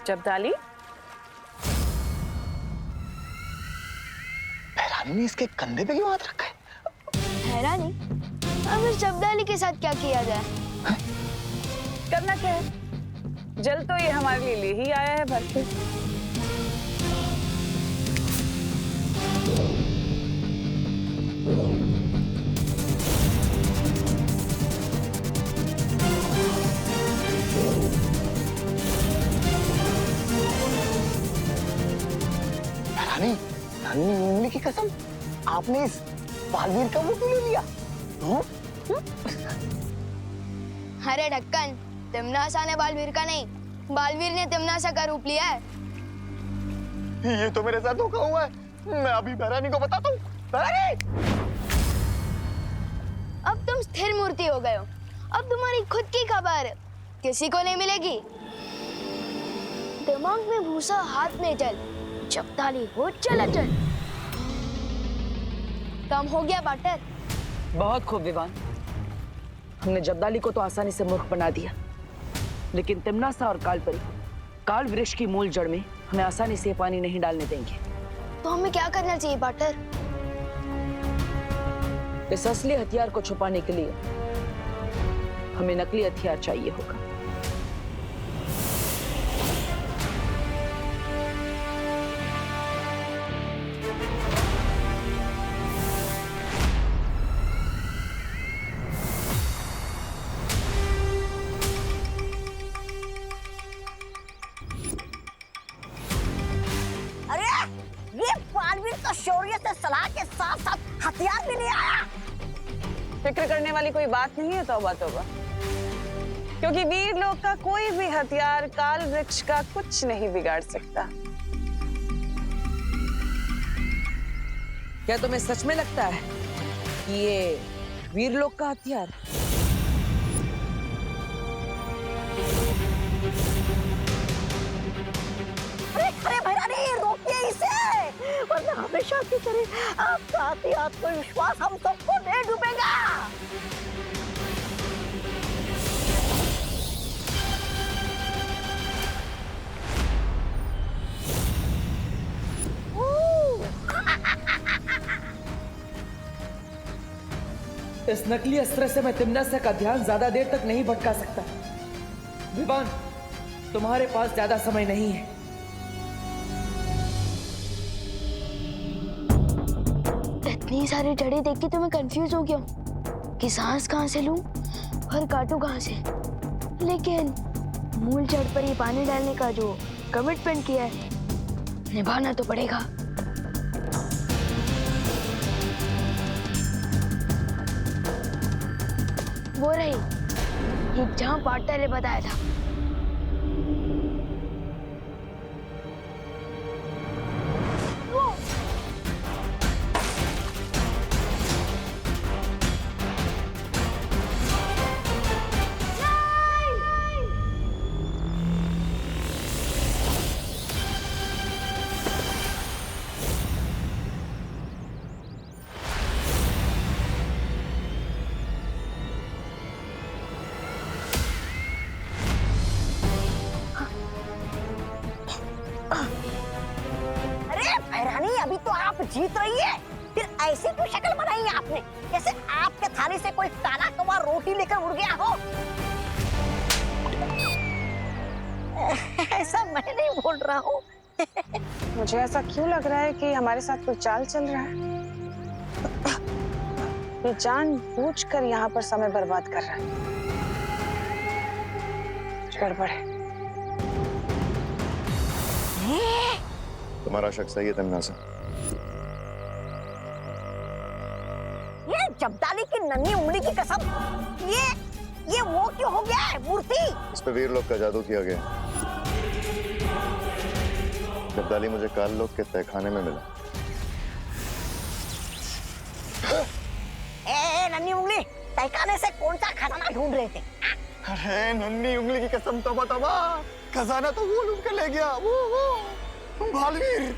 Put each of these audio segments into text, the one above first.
जब्दाली, हैरानी ने इसके कंधे पे क्यों हाथ रखा है? हैरानी? अब इस जब्दाली के साथ क्या किया जाए? करना क्या है? जल तो ये हमारे लिए ही आया है भर के। हैरानी, नन्ही उंगली की कसम, आपने इस बालवीर का मुंह क्यों ले लिया? अरे ढक्कन, तिमनासा ने बालवीर का नहीं, बालवीर ने तिमनासा का रूप लिया है। ये तो मेरे साथ धोखा हुआ है। मैं अभी हैरानी को बताता हूँ। हैरानी! अब तुम स्थिर मूर्ति हो गए हो। अब तुम्हारी खुद की खबर किसी को नहीं मिलेगी। दिमाग में भूसा, हाथ में जल, जब्दाली हो चलाचल। काम हो गया बाटर। बहुत खूब विवान। हमने जब्दाली को तो आसानी से मूर्ख बना दिया, लेकिन तिमनासा और कालपरी काल वृक्ष की मूल जड़ में हमें आसानी से पानी नहीं डालने देंगे। तो हमें क्या करना चाहिए बाटर? इस असली हथियार को छुपाने के लिए हमें नकली हथियार चाहिए होगा। शौर्य से सलाह के साथ साथ हथियार भी नहीं आया। फिक्र करने वाली कोई बात नहीं है तौबा तौबा, क्योंकि वीर लोग का कोई भी हथियार काल वृक्ष का कुछ नहीं बिगाड़ सकता। क्या तुम्हें सच में लगता है कि ये वीर लोग का हथियार? अरे भैरानी, रोकिए इसे, वरना हमेशा की तरह आपका आत्मविश्वास हम सबको दे डूबेगा। इस नकली अस्त्र से मैं तिमनासा का ध्यान ज्यादा देर तक नहीं भटका सकता। विवान, तुम्हारे पास ज्यादा समय नहीं है। इतनी सारी जड़ें देख के तो मैं कंफ्यूज हो गया हूँ कि सांस कहाँ से लूं और काटूं कहाँ से। लेकिन मूल जड़ पर ही पानी डालने का जो कमिटमेंट किया है, निभाना तो पड़ेगा। वो रही ये जहाँ पार्टनर ने बताया था। अभी तो आप जीत रही है, फिर ऐसी क्यों शक्ल बनाई है आपने, जैसे आपके थाली से कोई ताला कमा रोटी लेकर उड़ गया हो। ऐसा मैं नहीं बोल रहा हूँ। मुझे ऐसा क्यों लग रहा है कि हमारे साथ कोई चाल चल रहा है? ये जानबूझकर यहाँ पर समय बर्बाद कर रहा है। गड़बड़ है। तुम्हारा शक सही है तिमनासा। ये जब्दाली की नन्ही उंगली की कसम, ये वो क्यों हो गया है मूर्ति? इस पे वीर लोग का जादू किया गया। जब्दाली मुझे काल लोग के तहखाने में मिला। नन्ही उंगली, तहखाने से कौन सा खजाना ढूंढ रहे थे? अरे नन्ही उंगली की कसम, तौबा तौबा, खजाना तो वो लूट के ले गया, वो बालवीर।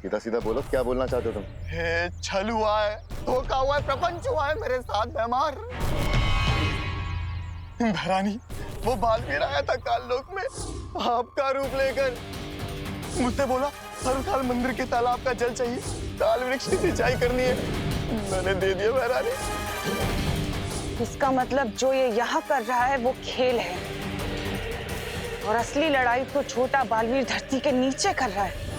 सीधा सीधा बोलो, क्या बोलना चाहते हो तुम? हे, छल हुआ है, धोखा हुआ है, प्रपंच हुआ है मेरे साथ बेमार। भरानी, वो बालवीर आया था काल लोक में पाप का रूप लेकर। मुझसे बोला हर साल मंदिर के तालाब का जल चाहिए, काल वृक्ष की सिंचाई करनी है। मैंने दे दिया महारानी। इसका मतलब जो ये यहाँ कर रहा है वो खेल है, और असली लड़ाई तो छोटा बालवीर धरती के नीचे कर रहा है।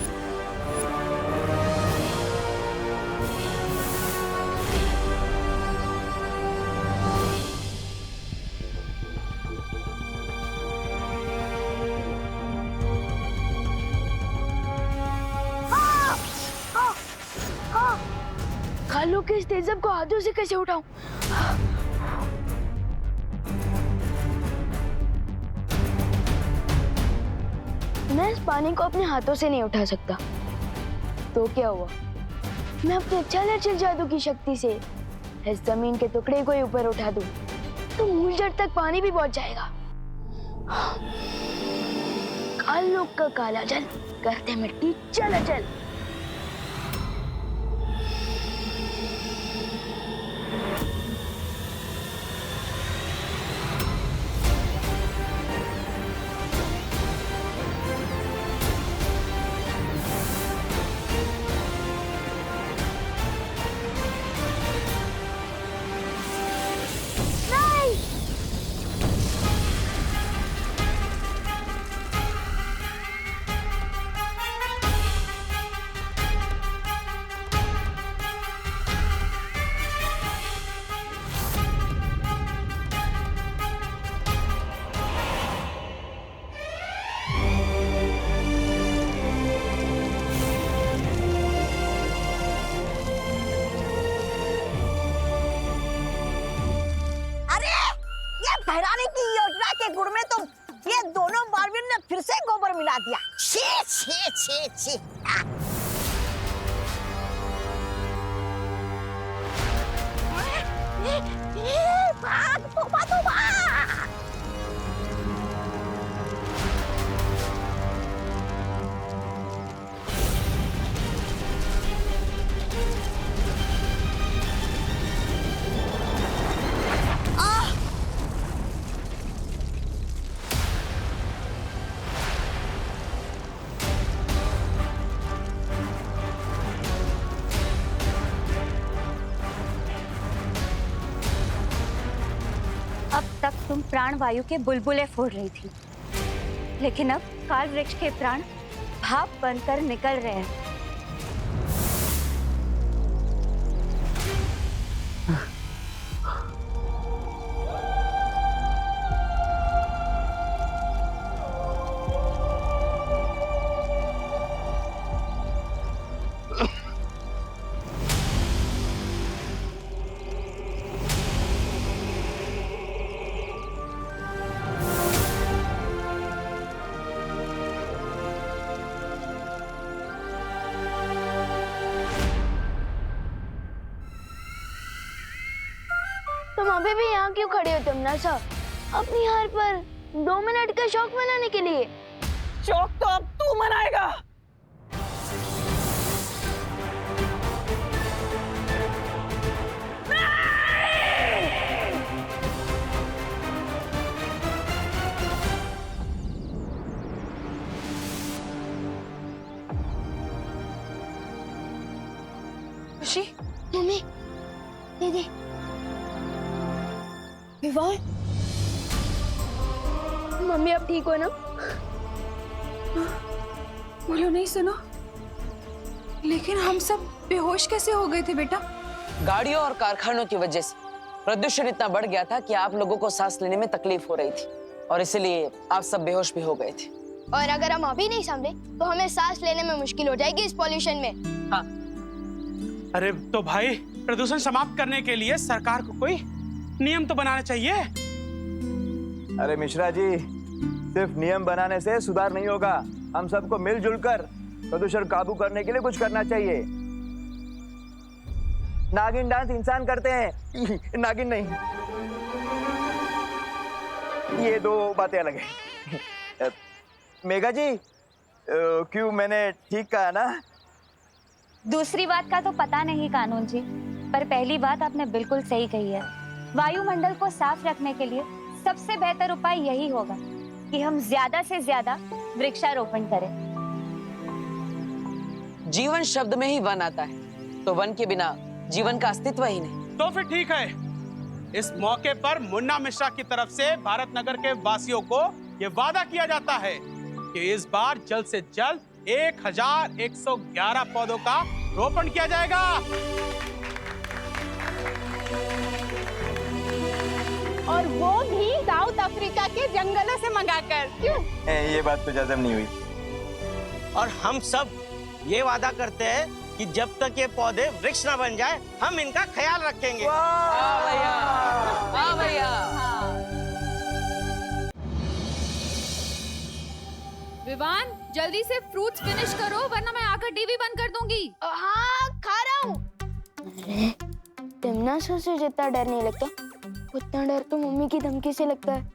कालो के इस तेजब को हाथों से कैसे उठाऊं? मैं इस पानी को अपने हाथों से नहीं उठा सकता। तो क्या हुआ? मैं अपने चल जादू की शक्ति से इस जमीन के टुकड़े को ही ऊपर उठा दूं, तो मूल जड़ तक पानी भी पहुंच जाएगा। काल लोक का काला जल करते मिट्टी चल चल। बहराने की योजना के गुण में तो ये दोनों बालवीर ने फिर से गोबर मिला दिया। छी छी छी छी। भाग तोबा तोबा। अब तक तुम प्राण वायु के बुलबुले फोड़ रही थी, लेकिन अब काल वृक्ष के प्राण भाप बनकर निकल रहे हैं। तुम अभी भी यहाँ क्यों खड़े हो तमन्ना सा? अपनी हार पर 2 मिनट का शौक मनाने के लिए? शौक तो अब तू मनाएगा। खुशी, मम्मी, दीदी, विवान, मम्मी अब ठीक हो ना? बोलो नहीं सुनो, लेकिन हम सब बेहोश कैसे हो गए थे बेटा? गाड़ियों और कारखानों की वजह से प्रदूषण इतना बढ़ गया था कि आप लोगों को सांस लेने में तकलीफ हो रही थी, और इसलिए आप सब बेहोश भी हो गए थे। और अगर हम अभी नहीं संभले तो हमें सांस लेने में मुश्किल हो जाएगी इस पॉल्यूशन में। हाँ। अरे तो भाई, प्रदूषण समाप्त करने के लिए सरकार को कोई नियम तो बनाना चाहिए। अरे मिश्रा जी, सिर्फ नियम बनाने से सुधार नहीं होगा। हम सबको मिलजुल कर प्रदूषण काबू करने के लिए कुछ करना चाहिए। नागिन डांस इंसान करते हैं, नागिन नहीं। ये दो बातें अलग हैं। मेघा जी, क्यों मैंने ठीक कहा ना? दूसरी बात का तो पता नहीं कानून जी, पर पहली बात आपने बिल्कुल सही कही है। वायुमंडल को साफ रखने के लिए सबसे बेहतर उपाय यही होगा कि हम ज्यादा से ज्यादा वृक्षारोपण करें। जीवन शब्द में ही वन आता है, तो वन के बिना जीवन का अस्तित्व ही नहीं। तो फिर ठीक है, इस मौके पर मुन्ना मिश्रा की तरफ से भारत नगर के वासियों को ये वादा किया जाता है कि इस बार जल्द से जल्द 1111 पौधों का रोपण किया जाएगा। और वो भी साउथ अफ्रीका के जंगलों से मंगाकर। क्यों? ये बात तो जज़ब नहीं हुई। और हम सब ये वादा करते हैं कि जब तक ये पौधे वृक्ष ना बन जाए, हम इनका ख्याल रखेंगे। विवान, जल्दी से फ्रूट्स फिनिश करो वरना मैं आकर टीवी बंद कर दूंगी। हाँ, खा रहा हूँ। अरे, तमन्ना से जितना डर नहीं लगता, उतना डर तो मम्मी की धमकी से लगता है।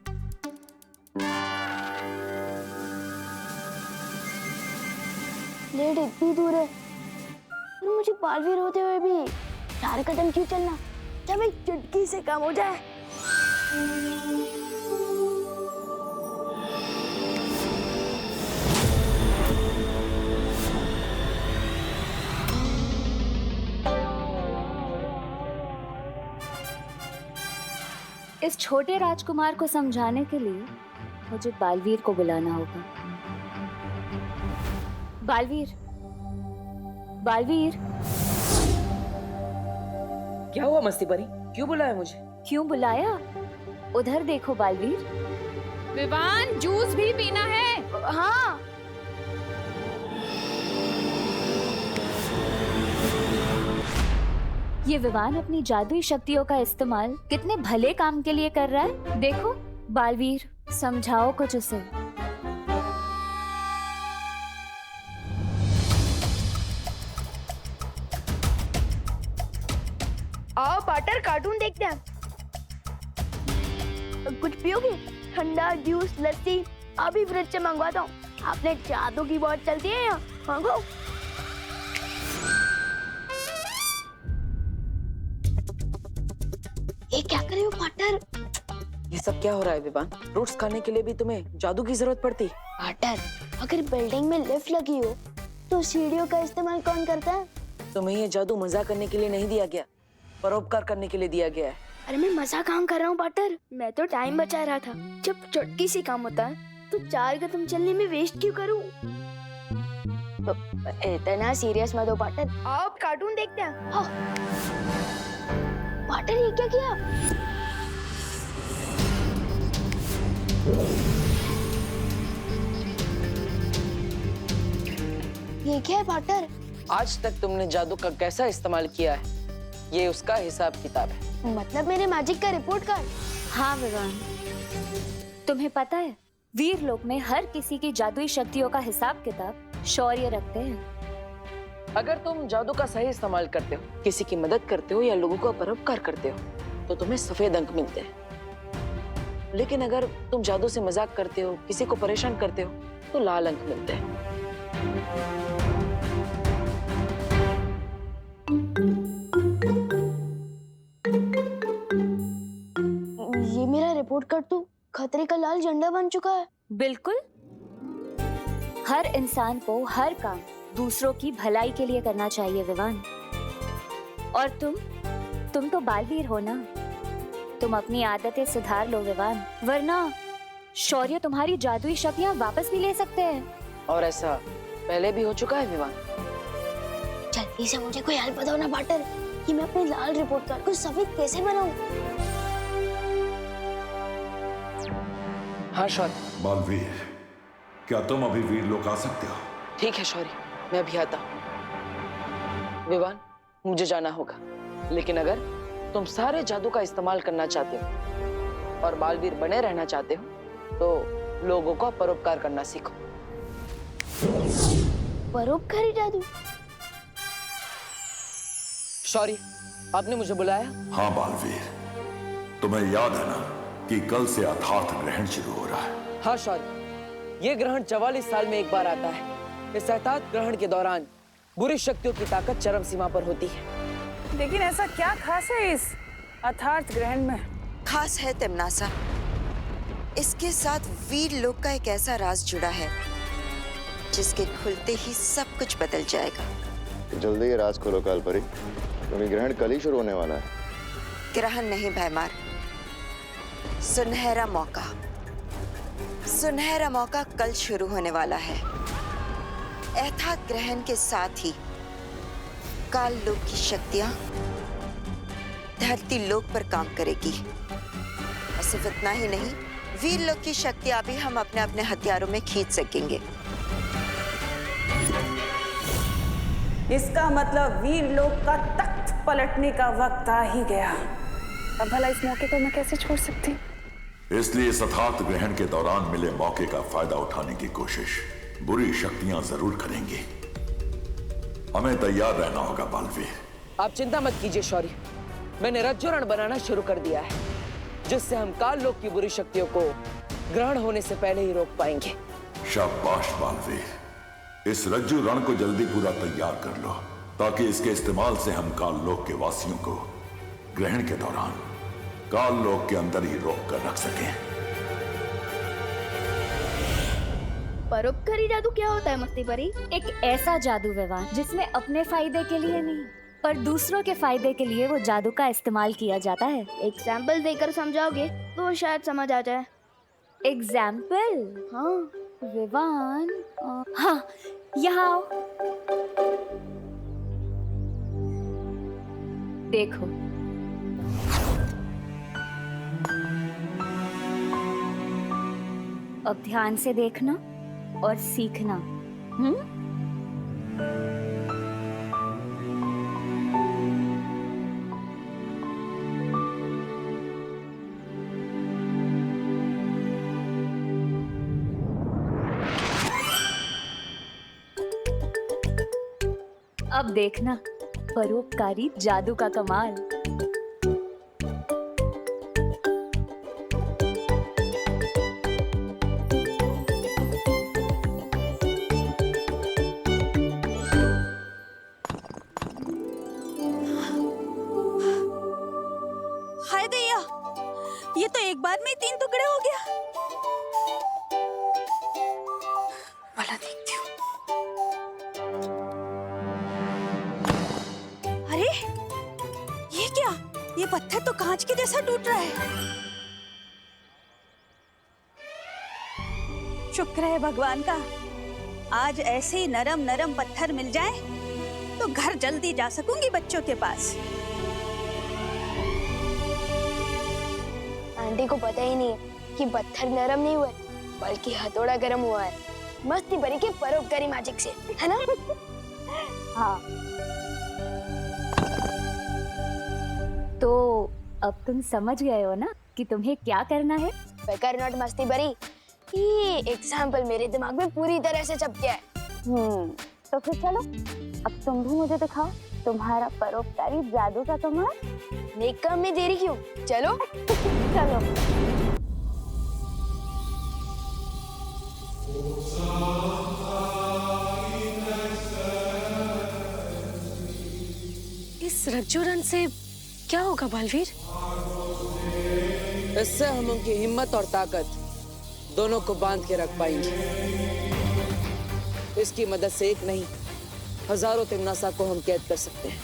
प्लेट इतनी दूर है और मुझे बालवीर होते हुए भी 4 कदम क्यों चलना जब एक चुटकी से काम हो जाए। इस छोटे राजकुमार को समझाने के लिए मुझे बालवीर को बुलाना होगा। बालवीर, बालवीर। क्या हुआ मस्ती परी? क्यों बुलाया मुझे? क्यों बुलाया? उधर देखो बालवीर। विवान, जूस भी पीना है। हाँ। ये विवान अपनी जादुई शक्तियों का इस्तेमाल कितने भले काम के लिए कर रहा है। देखो बालवीर, समझाओ कुछ उसे। आओ पाटर, कार्टून देखते हैं। कुछ पियोगे? ठंडा जूस, लस्सी? अभी फ्रिज से मंगवाता हूँ। आपने जादू की बहुत चलती है यहाँ, मांगो। ये क्या कर रहे हो पाटर? ये सब क्या हो रहा है विवान? फ्रूट्स खाने के लिए भी तुम्हें जादू की जरूरत पड़ती? पाटर, अगर बिल्डिंग में लिफ्ट लगी हो तो सीढ़ियों का इस्तेमाल कौन करता है? तुम्हें ये जादू मजाक करने के लिए नहीं दिया गया, परोपकार करने के लिए दिया गया है। अरे मैं मजा काम कर रहा हूँ पाटर, मैं तो टाइम बचा रहा था। जब चुटकी सी काम होता है तो 4 कदम चलने में वेस्ट क्यों करूँ? इतना सीरियस मत हो पाटर, आओ कार्टून देखते हैं। हाँ। पाटर, ये क्या किया? ये क्या है पाटर? आज तक तुमने जादू का कैसा इस्तेमाल किया है, ये उसका हिसाब किताब है। मतलब मेरे मैजिक का रिपोर्ट कार्ड? हाँ विवान, तुम्हें पता है वीर लोक में हर किसी की जादुई शक्तियों का हिसाब किताब शौर्य रखते हैं। अगर तुम जादू का सही इस्तेमाल करते हो, किसी की मदद करते हो या लोगों को परोपकार करते हो, तो तुम्हें सफेद अंक मिलते हैं। लेकिन अगर तुम जादू से मजाक करते हो, किसी को परेशान करते हो, तो लाल अंक मिलते हैं। ये मेरा रिपोर्ट कार्ड तो खतरे का लाल झंडा बन चुका है। बिल्कुल, हर इंसान को हर काम दूसरों की भलाई के लिए करना चाहिए विवान। और तुम तो बालवीर हो ना, तुम अपनी आदतें सुधार लो विवान, वरना शौर्य तुम्हारी जादुई शक्तियां वापस भी ले सकते हैं। और ऐसा पहले भी हो चुका है विवान। जल्दी से मुझे कोई हेल्प बताओ ना पाटर, कि मैं अपने लाल रिपोर्ट कार्ड को सफेद कैसे बनाऊं? हाँ शौर्य। बालवीर, क्या तुम अभी वीर लोक आ सकते हो? ठीक है शौर्य, मैं अभी आता हूँ। विवान, मुझे जाना होगा, लेकिन अगर तुम सारे जादू का इस्तेमाल करना चाहते हो और बालवीर बने रहना चाहते हो, तो लोगों को परोपकार करना सीखो। परोपकारी जादू? शौर्य, आपने मुझे बुलाया? हाँ बालवीर, तुम्हें याद है ना कि कल से अर्थात ग्रहण शुरू हो रहा है। हाँ शौर्य, ये ग्रहण 44 साल में एक बार आता है। इस अर्थात ग्रहण के दौरान बुरी शक्तियों की ताकत चरम सीमा पर होती है। लेकिन ऐसा क्या खास है इस अर्थात ग्रहण में? खास है तमन्ना, इसके साथ वीर लोक का एक ऐसा राज जुड़ा है जिसके खुलते ही सब कुछ बदल जाएगा। तो जल्दी ये राज खोलो कालपरी, क्योंकि ग्रहण कल ही शुरू होने वाला है। ग्रहण नहीं भैमार, सुनहरा मौका। सुनहरा मौका कल शुरू होने वाला है। अर्थात ग्रहण के साथ ही काल लोक की शक्तियां धरती लोक पर काम करेगी। और सिर्फ इतना ही नहीं, वीर लोक की शक्तियां भी हम अपने अपने हथियारों में खींच सकेंगे। इसका मतलब वीर लोक का तख्त पलटने का वक्त आ ही गया। अब भला इस मौके को मैं कैसे छोड़ सकती? इसलिए इस अथात ग्रहण के दौरान मिले मौके का फायदा उठाने की कोशिश बुरी शक्तियां जरूर करेंगी। हमें तैयार रहना होगा बालवीर। आप चिंता मत कीजिए शौर्य, मैंने रज्जुरण बनाना शुरू कर दिया है, जिससे हम काल लोक की बुरी शक्तियों को ग्रहण होने से पहले ही रोक पाएंगे। शाबाश बालवीर, इस रज्जु रण को जल्दी पूरा तैयार कर लो, ताकि इसके इस्तेमाल से हम काल लोक के वासियों को ग्रहण के दौरान काल लोक के अंदर ही रोक कर रख सकें। परोपकारी जादू क्या होता है मस्ती परी? एक ऐसा जादू विवान जिसमें अपने फायदे के लिए नहीं पर दूसरों के फायदे के लिए वो जादू का इस्तेमाल किया जाता है। एग्जाम्पल देकर समझाओगे तो शायद समझ आ जाए। एग्जाम्पल? हाँ विवान, हाँ यहाँ आओ। देखो, अब ध्यान से देखना और सीखना। अब देखना परोपकारी जादू का कमाल। हाय दैया, ये तो एक बार में ही 3 टुकड़े हो गया। वाला देखती हूँ। अरे ये क्या? ये पत्थर तो कांच के जैसा टूट रहा है। शुक्र है भगवान का, आज ऐसे ही नरम नरम पत्थर मिल जाए तो घर जल्दी जा सकूंगी बच्चों के पास। आंटी को पता ही नहीं है कि पत्थर नरम नहीं हुआ है, बल्कि हथौड़ा गर्म हुआ है मस्ती परी के परोपकारी मैजिक से, है ना? हाँ। तो अब तुम समझ गए हो ना कि तुम्हें क्या करना है? बेकार नॉट मस्ती परी, ये एग्जाम्पल मेरे दिमाग में पूरी तरह से छप गया है। तो फिर चलो, अब तुम भी मुझे दिखाओ तुम्हारा परोपकारी जादू का कमाल। नेक काम में देरी क्यों? चलो चलो। इस रज्जुरण से क्या होगा बालवीर? इससे हम उनकी हिम्मत और ताकत दोनों को बांध के रख पाएंगे। इसकी मदद से एक नहीं, हजारों तिमनासा को हम कैद कर सकते हैं।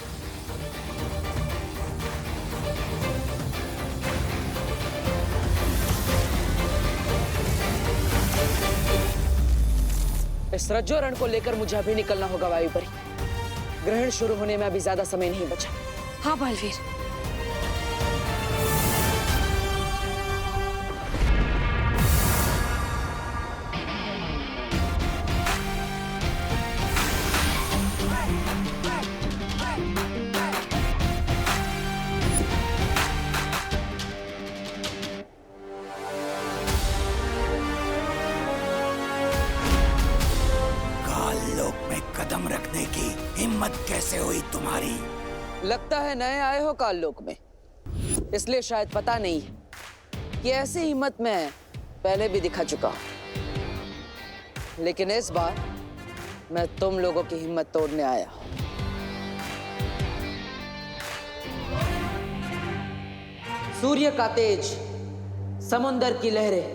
इस रज्जुरण को लेकर मुझे अभी निकलना होगा वायुपरी। ग्रहण शुरू होने में अभी ज्यादा समय नहीं बचा। हाँ बालवीर। कदम रखने की हिम्मत कैसे हुई तुम्हारी? लगता है नए आए हो काल लोक में, इसलिए शायद पता नहीं कि ऐसी हिम्मत मैं पहले भी दिखा चुका हूं। लेकिन इस बार मैं तुम लोगों की हिम्मत तोड़ने आया हूं। सूर्य का तेज, समुंदर की लहरें,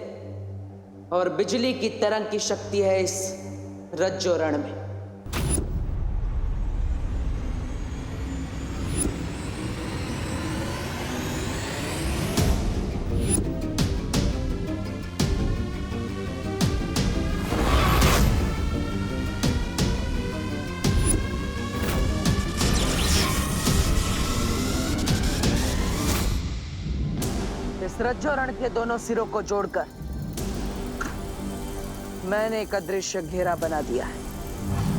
और बिजली की तरंग की शक्ति है इस रज्जो रण में। इस रज्जो रण के दोनों सिरों को जोड़कर मैंने एक अदृश्य घेरा बना दिया है।